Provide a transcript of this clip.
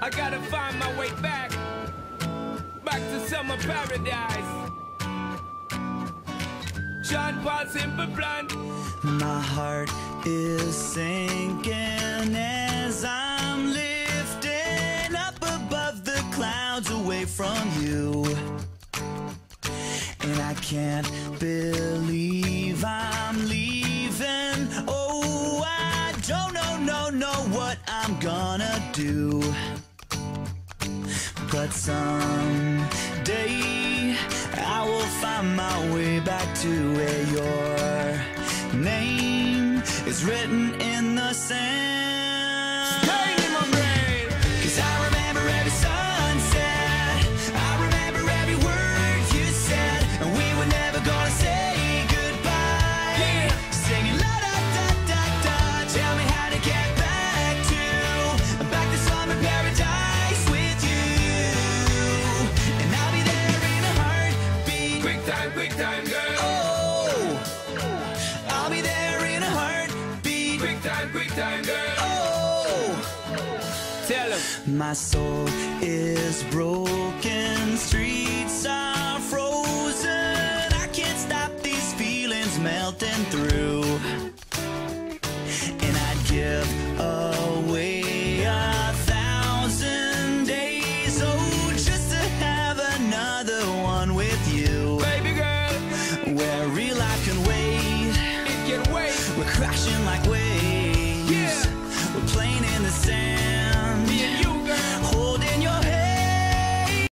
I gotta find my way back to summer paradise. Sean Paul, Simple Plan. My heart is sinking as I'm lifting up above the clouds away from you. And I can't believe I'm leaving. Oh, I don't know what I'm gonna do. But someday I will find my way back to where your name is written in the sand. Staying in my brain. 'Cause I remember every sunset, I remember every word you said, and we were never gonna say goodbye. Yeah. Singing la da da da da. Tell me how to get back to summer paradise with you, and I'll be there in a heartbeat. Quick time, girl. Oh, I'll be there in a heartbeat. Quick time, girl. Oh. Tell him. My soul is broken, streets are frozen. I can't stop these feelings melting through. And I'd give away 1,000 days, oh, just to have another one with you. Baby girl, Where real life can wait, it can wait. we're crashing like